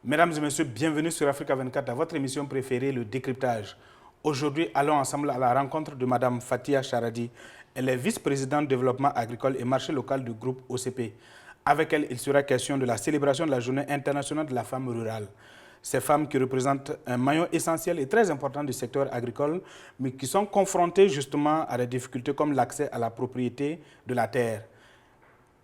Mesdames et messieurs, bienvenue sur Africa 24 dans votre émission préférée, le décryptage. Aujourd'hui, allons ensemble à la rencontre de Mme Fatia Charadi. Elle est vice-présidente développement agricole et marché local du groupe OCP. Avec elle, il sera question de la célébration de la Journée internationale de la femme rurale. Ces femmes qui représentent un maillon essentiel et très important du secteur agricole, mais qui sont confrontées justement à des difficultés comme l'accès à la propriété de la terre.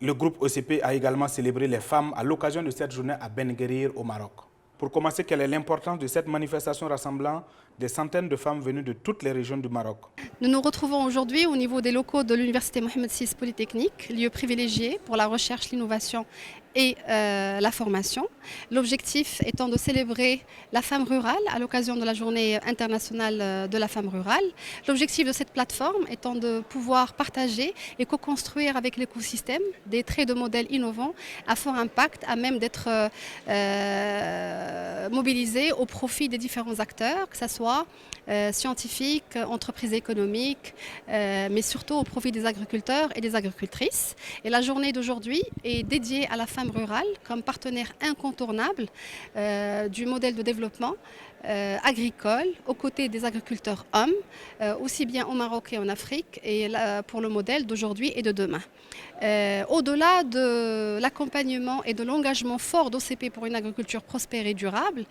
Le groupe OCP a également célébré les femmes à l'occasion de cette journée à Ben Guerir au Maroc. Pour commencer, quelle est l'importance de cette manifestation rassemblant des centaines de femmes venues de toutes les régions du Maroc? Nous nous retrouvons aujourd'hui au niveau des locaux de l'Université Mohamed VI Polytechnique, lieu privilégié pour la recherche, l'innovation et la formation. L'objectif étant de célébrer la femme rurale à l'occasion de la Journée internationale de la femme rurale. L'objectif de cette plateforme étant de pouvoir partager et co-construire avec l'écosystème des traits de modèles innovants à fort impact, à même d'être mobilisés au profit des différents acteurs, que ce soit scientifiques, entreprises économiques, mais surtout au profit des agriculteurs et des agricultrices. Et la journée d'aujourd'hui est dédiée à la femme rurale comme partenaire incontournable du modèle de développement agricole aux côtés des agriculteurs hommes, aussi bien au Maroc et en Afrique, et pour le modèle d'aujourd'hui et de demain. Au-delà de l'accompagnement et de l'engagement fort d'OCP pour une agriculture prospère et durable,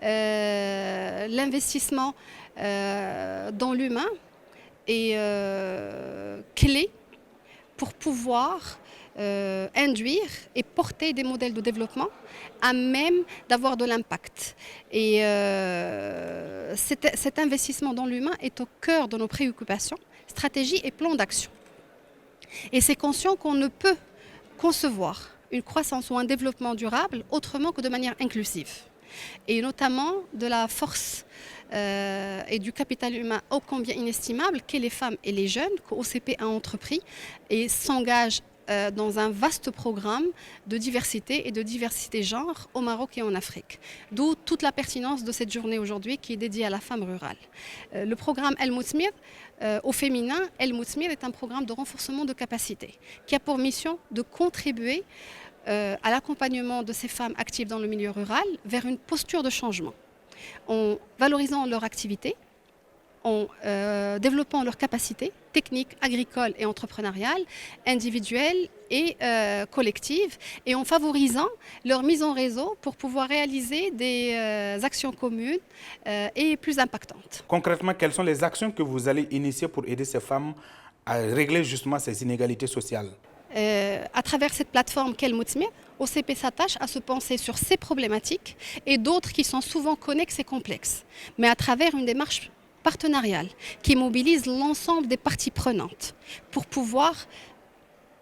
l'investissement dans l'humain est clé pour pouvoir induire et porter des modèles de développement à même d'avoir de l'impact. Et cet investissement dans l'humain est au cœur de nos préoccupations, stratégies et plans d'action. Et c'est conscient qu'on ne peut concevoir une croissance ou un développement durable autrement que de manière inclusive. Et notamment de la force et du capital humain ô combien inestimable qu'est les femmes et les jeunes qu'OCP a entrepris et s'engage dans un vaste programme de diversité et de diversité genre au Maroc et en Afrique. D'où toute la pertinence de cette journée aujourd'hui qui est dédiée à la femme rurale. Le programme El Moutmir, au féminin, El Moutmir est un programme de renforcement de capacité qui a pour mission de contribuer à l'accompagnement de ces femmes actives dans le milieu rural vers une posture de changement, en valorisant leur activité, en développant leurs capacités techniques, agricoles et entrepreneuriales, individuelles et collectives, et en favorisant leur mise en réseau pour pouvoir réaliser des actions communes et plus impactantes. Concrètement, quelles sont les actions que vous allez initier pour aider ces femmes à régler justement ces inégalités sociales? À travers cette plateforme qu'est Moutmir, OCP s'attache à se penser sur ces problématiques et d'autres qui sont souvent connexes et complexes, mais à travers une démarche partenariale qui mobilise l'ensemble des parties prenantes pour pouvoir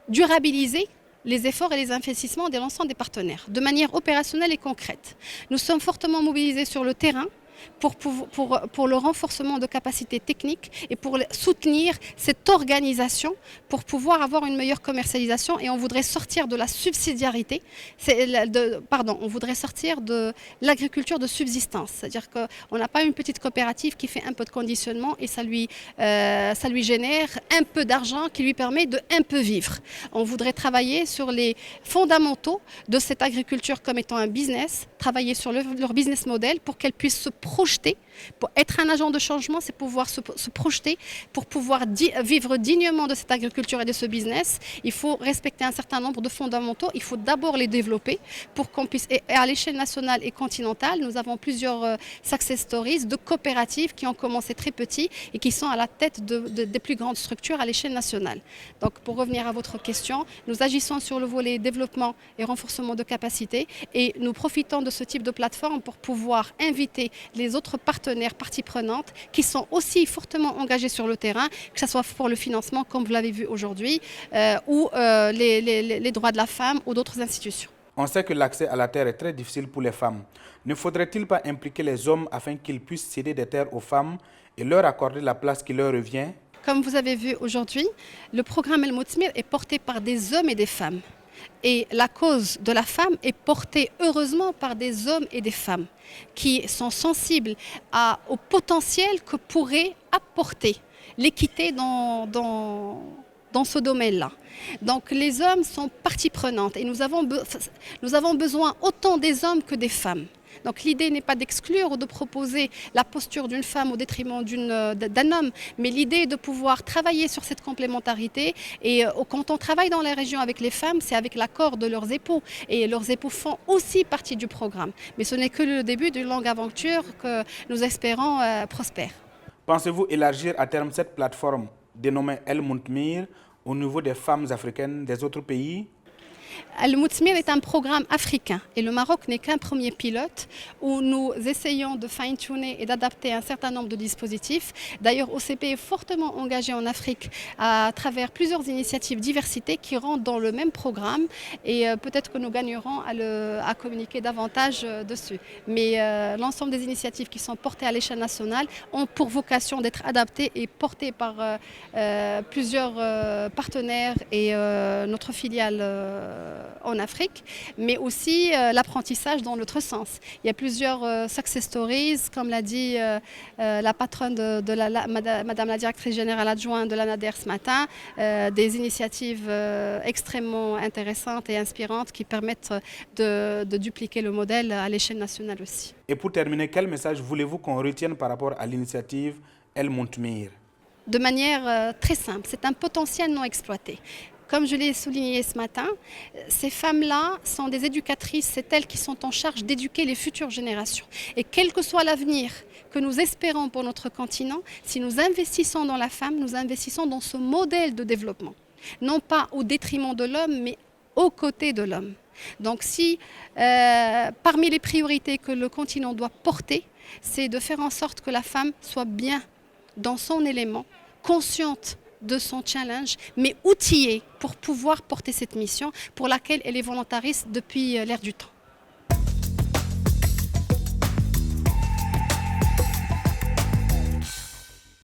durabiliser les efforts et les investissements de l'ensemble des partenaires de manière opérationnelle et concrète. Nous sommes fortement mobilisés sur le terrain pour le renforcement de capacités techniques et pour soutenir cette organisation pour pouvoir avoir une meilleure commercialisation, et on voudrait sortir de la subsidiarité, on voudrait sortir de l'agriculture de subsistance, c'est-à-dire qu'on n'a pas une petite coopérative qui fait un peu de conditionnement et ça lui génère un peu d'argent qui lui permet de un peu vivre. On voudrait travailler sur les fondamentaux de cette agriculture comme étant un business, travailler sur leur business model pour qu'elle puisse se projeter. Pour être un agent de changement, c'est pouvoir se projeter pour pouvoir vivre dignement de cette agriculture et de ce business. Il faut respecter un certain nombre de fondamentaux. Il faut d'abord les développer pour qu'on puisse, et à l'échelle nationale et continentale, nous avons plusieurs success stories de coopératives qui ont commencé très petits et qui sont à la tête des plus grandes structures à l'échelle nationale. Donc pour revenir à votre question, nous agissons sur le volet développement et renforcement de capacité, et nous profitons de ce type de plateforme pour pouvoir inviter les autres partenaires, parties prenantes, qui sont aussi fortement engagés sur le terrain, que ce soit pour le financement, comme vous l'avez vu aujourd'hui, ou les droits de la femme ou d'autres institutions. On sait que l'accès à la terre est très difficile pour les femmes. Ne faudrait-il pas impliquer les hommes afin qu'ils puissent céder des terres aux femmes et leur accorder la place qui leur revient? Comme vous avez vu aujourd'hui, le programme El Moutmir est porté par des hommes et des femmes. Et la cause de la femme est portée heureusement par des hommes et des femmes qui sont sensibles au potentiel que pourrait apporter l'équité dans dans ce domaine-là. Donc les hommes sont partie prenante et nous avons besoin autant des hommes que des femmes. Donc l'idée n'est pas d'exclure ou de proposer la posture d'une femme au détriment d'un homme, mais l'idée est de pouvoir travailler sur cette complémentarité. Et quand on travaille dans les régions avec les femmes, c'est avec l'accord de leurs époux. Et leurs époux font aussi partie du programme. Mais ce n'est que le début d'une longue aventure que nous espérons prospère. Pensez-vous élargir à terme cette plateforme dénommée El Moutmir au niveau des femmes africaines des autres pays? El Moutmir est un programme africain et le Maroc n'est qu'un premier pilote où nous essayons de fine-tuner et d'adapter un certain nombre de dispositifs. D'ailleurs, OCP est fortement engagé en Afrique à travers plusieurs initiatives diversité qui rentrent dans le même programme et peut-être que nous gagnerons à communiquer davantage dessus. Mais l'ensemble des initiatives qui sont portées à l'échelle nationale ont pour vocation d'être adaptées et portées par plusieurs partenaires et notre filiale en Afrique, mais aussi l'apprentissage dans l'autre sens. Il y a plusieurs success stories, comme l'a dit la patronne Madame la directrice générale adjointe de l'ANADER ce matin, des initiatives extrêmement intéressantes et inspirantes qui permettent de dupliquer le modèle à l'échelle nationale aussi. Et pour terminer, quel message voulez-vous qu'on retienne par rapport à l'initiative El Moutmir? De manière très simple, c'est un potentiel non exploité. Comme je l'ai souligné ce matin, ces femmes-là sont des éducatrices, c'est elles qui sont en charge d'éduquer les futures générations. Et quel que soit l'avenir que nous espérons pour notre continent, si nous investissons dans la femme, nous investissons dans ce modèle de développement. Non pas au détriment de l'homme, mais aux côtés de l'homme. Donc si parmi les priorités que le continent doit porter, c'est de faire en sorte que la femme soit bien dans son élément, consciente de son challenge, mais outillée pour pouvoir porter cette mission pour laquelle elle est volontariste depuis l'ère du temps.